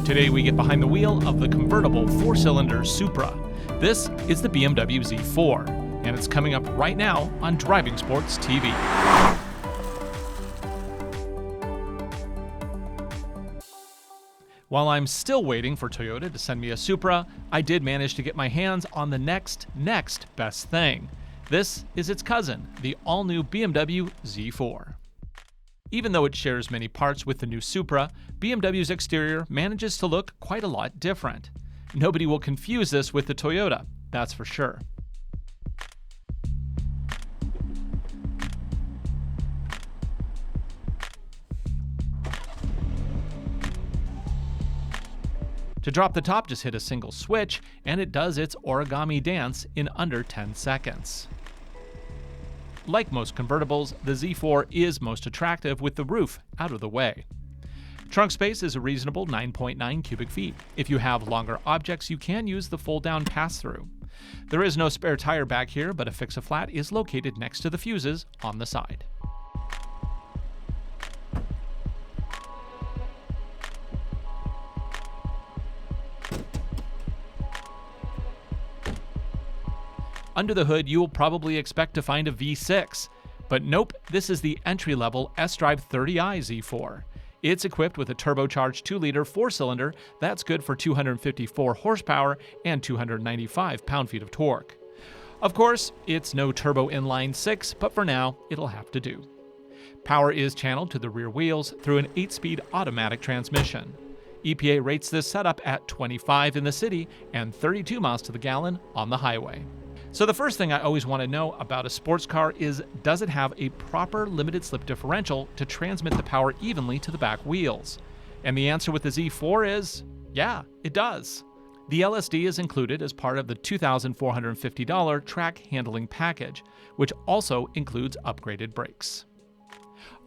Today we get behind the wheel of the convertible 4-cylinder Supra. This is the BMW Z4, and it's coming up right now on Driving Sports TV. While I'm still waiting for Toyota to send me a Supra, I did manage to get my hands on the next best thing. This is its cousin, the all-new BMW Z4. Even though it shares many parts with the new Supra, BMW's exterior manages to look quite a lot different. Nobody will confuse this with the Toyota, that's for sure. To drop the top, just hit a single switch, and it does its origami dance in under 10 seconds. Like most convertibles, the Z4 is most attractive with the roof out of the way. Trunk space is a reasonable 9.9 cubic feet. If you have longer objects, you can use the fold-down pass-through. There is no spare tire back here, but a fix-a-flat is located next to the fuses on the side. Under the hood, you will probably expect to find a V6. But nope, this is the entry-level sDrive30i Z4. It's equipped with a turbocharged 2-liter 4-cylinder that's good for 254 horsepower and 295 pound-feet of torque. Of course, it's no turbo inline 6, but for now, it'll have to do. Power is channeled to the rear wheels through an 8-speed automatic transmission. EPA rates this setup at 25 in the city and 32 miles to the gallon on the highway. So the first thing I always want to know about a sports car is, does it have a proper limited slip differential to transmit the power evenly to the back wheels? And the answer with the Z4 is, yeah, it does. The LSD is included as part of the $2,450 track handling package, which also includes upgraded brakes.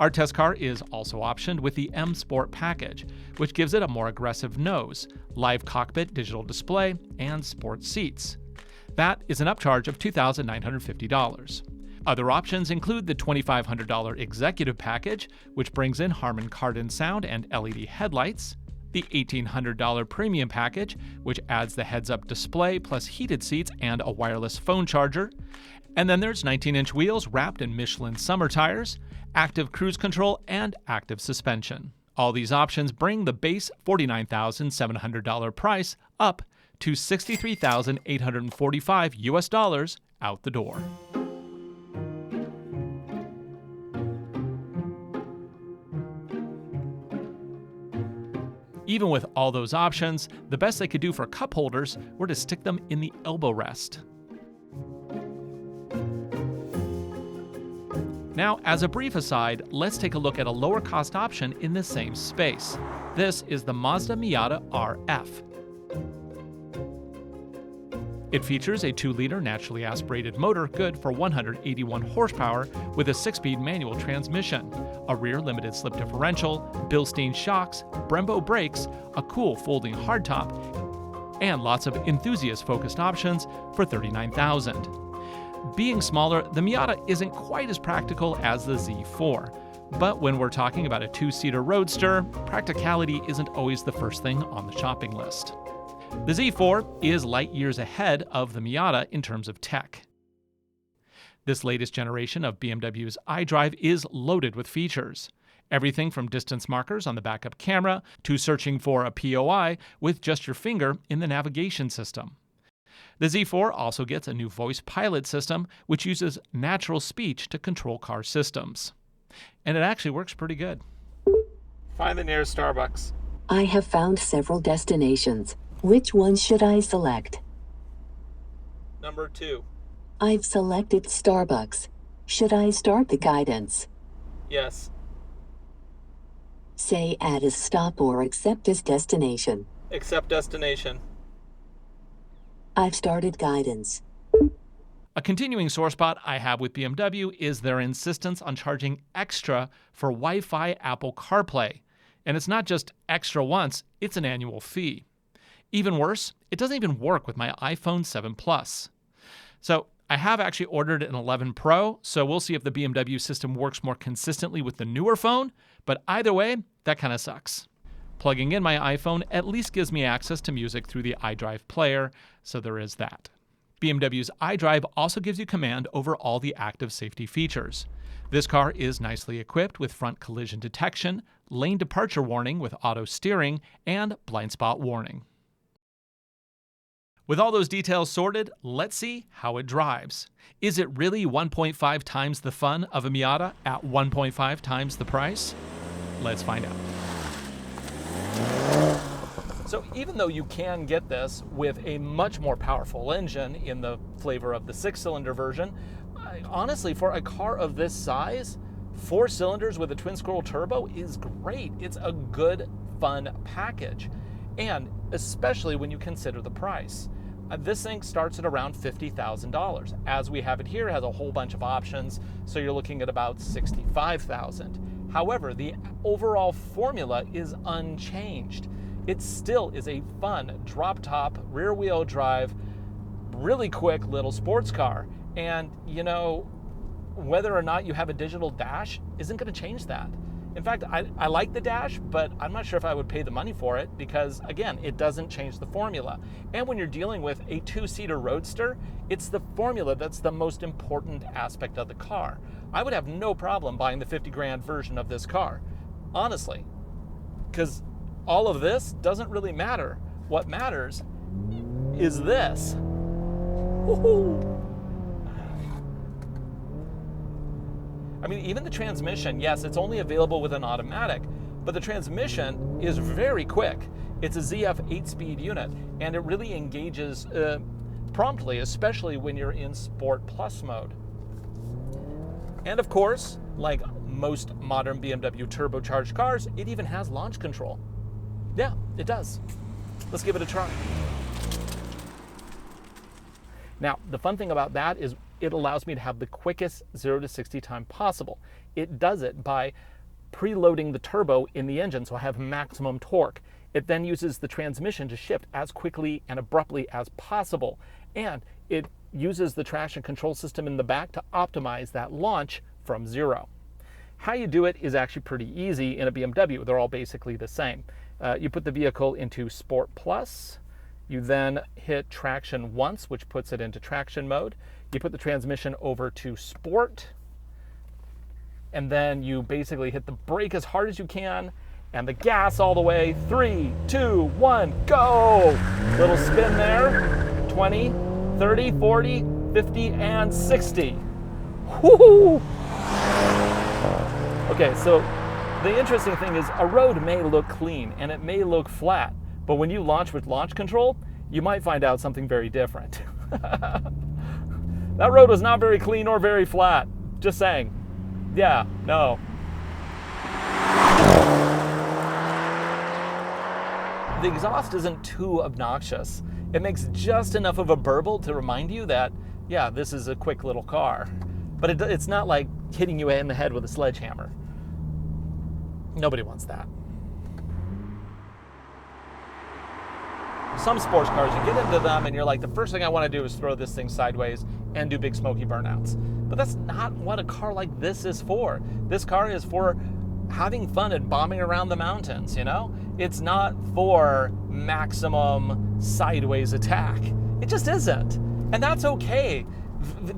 Our test car is also optioned with the M Sport package, which gives it a more aggressive nose, live cockpit digital display, and sports seats. That is an upcharge of $2,950. Other options include the $2,500 executive package, which brings in Harman Kardon sound and LED headlights, the $1,800 premium package, which adds the heads-up display plus heated seats and a wireless phone charger, and then there's 19-inch wheels wrapped in Michelin summer tires, active cruise control, and active suspension. All these options bring the base $49,700 price up to $63,845 US out the door. Even with all those options, the best they could do for cup holders were to stick them in the elbow rest. Now, as a brief aside, let's take a look at a lower cost option in the same space. This is the Mazda Miata RF. It features a 2-liter naturally aspirated motor good for 181 horsepower with a 6-speed manual transmission, a rear limited slip differential, Bilstein shocks, Brembo brakes, a cool folding hardtop, and lots of enthusiast-focused options for $39,000. Being smaller, the Miata isn't quite as practical as the Z4. But when we're talking about a 2-seater roadster, practicality isn't always the first thing on the shopping list. The Z4 is light years ahead of the Miata in terms of tech. This latest generation of BMW's iDrive is loaded with features. Everything from distance markers on the backup camera to searching for a POI with just your finger in the navigation system. The Z4 also gets a new voice pilot system, which uses natural speech to control car systems. And it actually works pretty good. Find the nearest Starbucks. I have found several destinations. Which one should I select? Number 2. I've selected Starbucks. Should I start the guidance? Yes. Say add as stop or accept as destination. Accept destination. I've started guidance. A continuing sore spot I have with BMW is their insistence on charging extra for Wi-Fi Apple CarPlay. And it's not just extra once, it's an annual fee. Even worse, it doesn't even work with my iPhone 7 Plus. So I have actually ordered an 11 Pro, so we'll see if the BMW system works more consistently with the newer phone, but either way, that kind of sucks. Plugging in my iPhone at least gives me access to music through the iDrive player, so there is that. BMW's iDrive also gives you command over all the active safety features. This car is nicely equipped with front collision detection, lane departure warning with auto steering, and blind spot warning. With all those details sorted, let's see how it drives. Is it really 1.5 times the fun of a Miata at 1.5 times the price? Let's find out. So even though you can get this with a much more powerful engine in the flavor of the 6-cylinder version, honestly, for a car of this size, 4 cylinders with a twin-scroll turbo is great. It's a good, fun package. And especially when you consider the price. This thing starts at around $50,000. As we have it here, it has a whole bunch of options, so you're looking at about $65,000. However, the overall formula is unchanged. It still is a fun, drop-top, rear-wheel drive, really quick little sports car. And, you know, whether or not you have a digital dash isn't going to change that. In fact, I like the dash, but I'm not sure if I would pay the money for it because, again, it doesn't change the formula. And when you're dealing with a 2-seater Roadster, it's the formula that's the most important aspect of the car. I would have no problem buying the 50 grand version of this car, honestly, because all of this doesn't really matter. What matters is this. Woohoo! I mean, even the transmission, yes, it's only available with an automatic, but the transmission is very quick. It's a ZF 8-speed unit, and it really engages promptly, especially when you're in Sport Plus mode. And of course, like most modern BMW turbocharged cars, it even has launch control. Yeah, it does. Let's give it a try. Now, the fun thing about that is it allows me to have the quickest 0 to 60 time possible. It does it by preloading the turbo in the engine, so I have maximum torque. It then uses the transmission to shift as quickly and abruptly as possible. And it uses the traction control system in the back to optimize that launch from 0. How you do it is actually pretty easy in a BMW. They're all basically the same. You put the vehicle into Sport Plus. You then hit traction once, which puts it into traction mode. You put the transmission over to Sport, and then you basically hit the brake as hard as you can and the gas all the way. 3, 2, 1, go! Little spin there. 20, 30, 40, 50, and 60. Woohoo! Okay, so the interesting thing is a road may look clean and it may look flat, but when you launch with launch control, you might find out something very different. That road was not very clean or very flat. Just saying. Yeah, no. The exhaust isn't too obnoxious. It makes just enough of a burble to remind you that, yeah, this is a quick little car. But it's not like hitting you in the head with a sledgehammer. Nobody wants that. Some sports cars, you get into them and you're like, the first thing I want to do is throw this thing sideways and do big smoky burnouts. But that's not what a car like this is for. This car is for having fun and bombing around the mountains, you know? It's not for maximum sideways attack. It just isn't. And that's okay.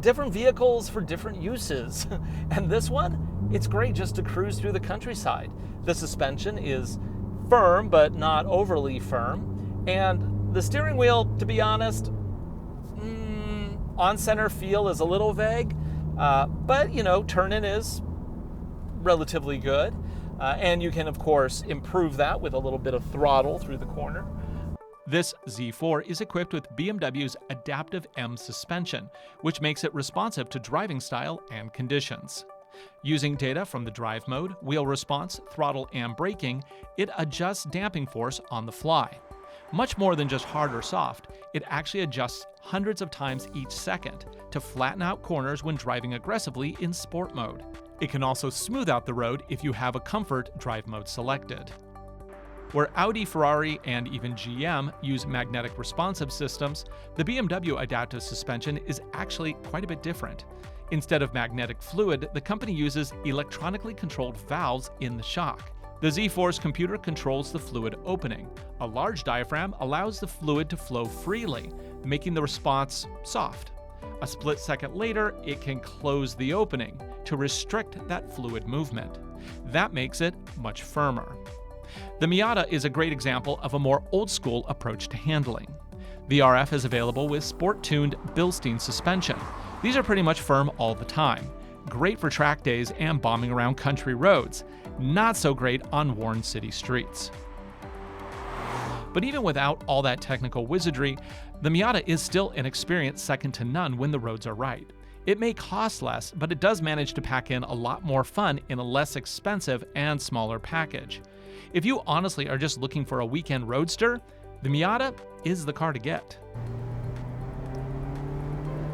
Different vehicles for different uses. And this one, it's great just to cruise through the countryside. The suspension is firm, but not overly firm. And the steering wheel, to be honest, on-center feel is a little vague, but, you know, turn-in is relatively good. And you can, of course, improve that with a little bit of throttle through the corner. This Z4 is equipped with BMW's Adaptive M suspension, which makes it responsive to driving style and conditions. Using data from the drive mode, wheel response, throttle, and braking, it adjusts damping force on the fly. Much more than just hard or soft, it actually adjusts hundreds of times each second to flatten out corners when driving aggressively in sport mode. It can also smooth out the road if you have a comfort drive mode selected. Where Audi, Ferrari, and even GM use magnetic responsive systems, the BMW adaptive suspension is actually quite a bit different. Instead of magnetic fluid, the company uses electronically controlled valves in the shock. The Z4's computer controls the fluid opening. A large diaphragm allows the fluid to flow freely, making the response soft. A split second later, it can close the opening to restrict that fluid movement. That makes it much firmer. The Miata is a great example of a more old-school approach to handling. The RF is available with sport-tuned Bilstein suspension. These are pretty much firm all the time. Great for track days and bombing around country roads. Not so great on worn city streets. But even without all that technical wizardry, the Miata is still an experience second to none when the roads are right. It may cost less, but it does manage to pack in a lot more fun in a less expensive and smaller package. If you honestly are just looking for a weekend roadster, the Miata is the car to get.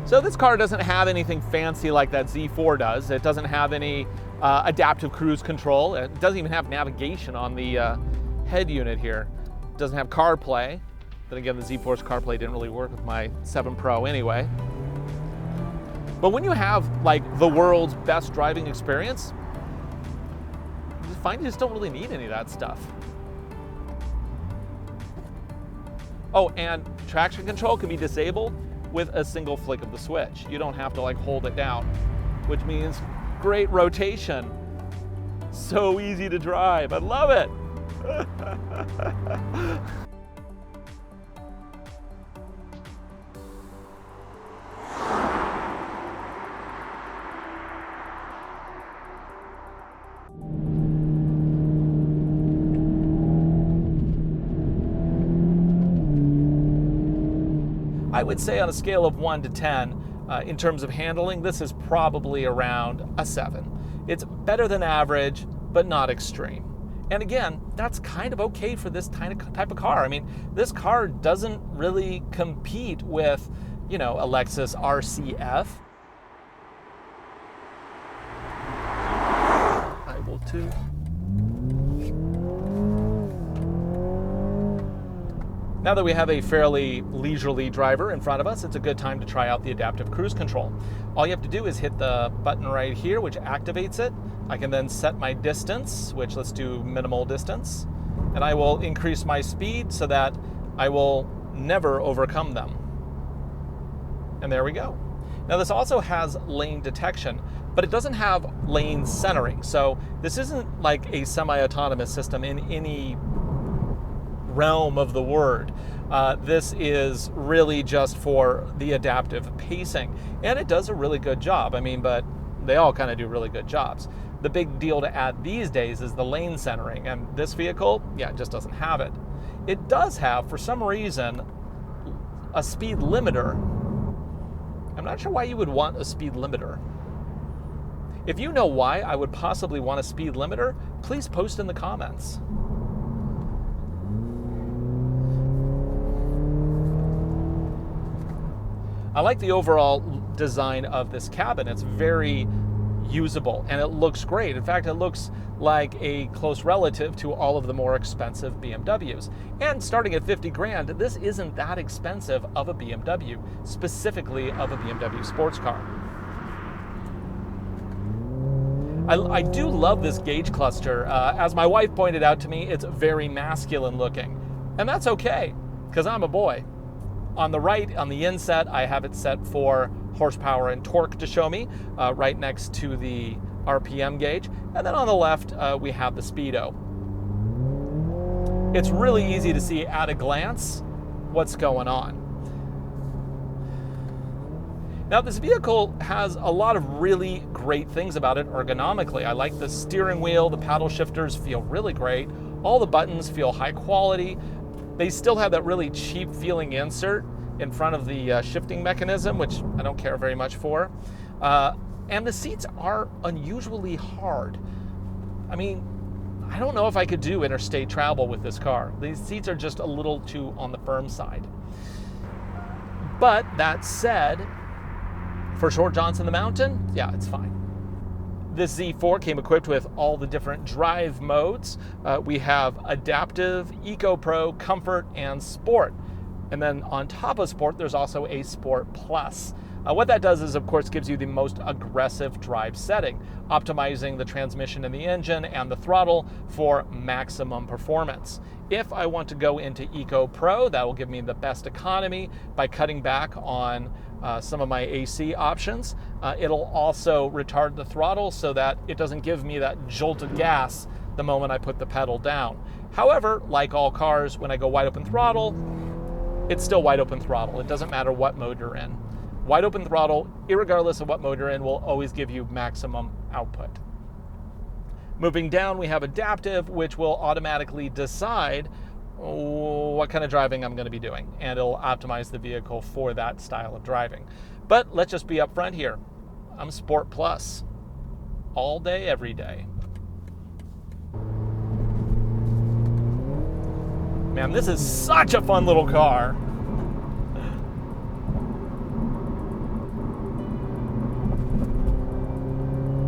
So this car doesn't have anything fancy like that Z4 does. It doesn't have any adaptive cruise control. It doesn't even have navigation on the head unit here. It doesn't have CarPlay. Then again, the Z4's CarPlay didn't really work with my 7 Pro anyway. But when you have like the world's best driving experience, you just find you just don't really need any of that stuff. Oh, and traction control can be disabled with a single flick of the switch. You don't have to like hold it down, which means great rotation. So easy to drive. I love it. I would say on a scale of 1 to 10, in terms of handling, this is probably around a 7. It's better than average, but not extreme. And again, that's kind of okay for this type of car. I mean, this car doesn't really compete with, you know, a Lexus RCF. I will too. Now that we have a fairly leisurely driver in front of us, it's a good time to try out the adaptive cruise control. All you have to do is hit the button right here, which activates it. I can then set my distance, which let's do minimal distance, and I will increase my speed so that I will never overcome them. And there we go. Now this also has lane detection, but it doesn't have lane centering. So this isn't like a semi-autonomous system in any realm of the word. This is really just for the adaptive pacing, and it does a really good job. I mean, but they all kind of do really good jobs. The big deal to add these days is the lane centering, and this vehicle, yeah, it just doesn't have it. It does have, for some reason, a speed limiter. I'm not sure why you would want a speed limiter. If you know why I would possibly want a speed limiter, please post in the comments. I like the overall design of this cabin. It's very usable and it looks great. In fact, it looks like a close relative to all of the more expensive BMWs. And starting at 50 grand, this isn't that expensive of a BMW, specifically of a BMW sports car. I do love this gauge cluster. As my wife pointed out to me, it's very masculine looking. And that's okay, because I'm a boy. On the right, on the inset, I have it set for horsepower and torque to show me, right next to the RPM gauge. And then on the left, we have the speedo. It's really easy to see at a glance what's going on. Now, this vehicle has a lot of really great things about it ergonomically. I like the steering wheel, the paddle shifters feel really great. All the buttons feel high quality. They still have that really cheap feeling insert in front of the shifting mechanism, which I don't care very much for. And the seats are unusually hard. I mean, I don't know if I could do interstate travel with this car. These seats are just a little too on the firm side. But that said, for short jaunts in the mountain, yeah, it's fine. This Z4 came equipped with all the different drive modes. We have Adaptive, Eco Pro, Comfort, and Sport. And then on top of Sport, there's also a Sport Plus. What that does is, of course, gives you the most aggressive drive setting, optimizing the transmission and the engine and the throttle for maximum performance. If I want to go into Eco Pro, that will give me the best economy by cutting back on some of my AC options. It'll also retard the throttle so that it doesn't give me that jolt of gas the moment I put the pedal down. However, like all cars, when I go wide open throttle, it's still wide open throttle. It doesn't matter what mode you're in. Wide open throttle, irregardless of what mode you're in, will always give you maximum output. Moving down, we have adaptive, which will automatically decide what kind of driving I'm going to be doing, and it'll optimize the vehicle for that style of driving. But let's just be upfront here. I'm Sport Plus, all day, every day. Man, this is such a fun little car.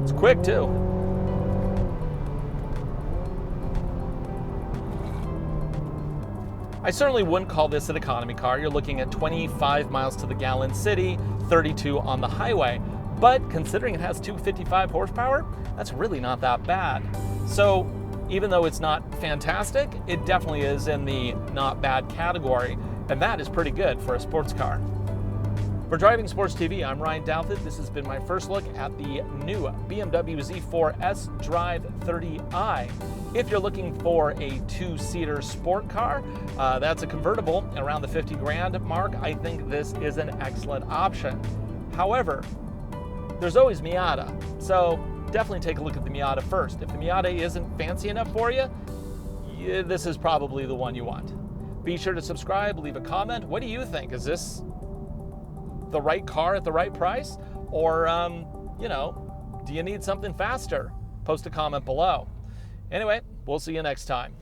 It's quick too. I certainly wouldn't call this an economy car. You're looking at 25 miles to the gallon city, 32 on the highway. But considering it has 255 horsepower, that's really not that bad. So even though it's not fantastic, it definitely is in the not bad category, and that is pretty good for a sports car. For Driving Sports TV, I'm Ryan Douthit. This has been my first look at the new BMW Z4 sDrive30i. If you're looking for a two-seater sport car, that's a convertible around the 50 grand mark, I think this is an excellent option. However, there's always Miata, so definitely take a look at the Miata first. If the Miata isn't fancy enough for you, this is probably the one you want. Be sure to subscribe, leave a comment. What do you think? Is this the right car at the right price? Or, do you need something faster? Post a comment below. Anyway, we'll see you next time.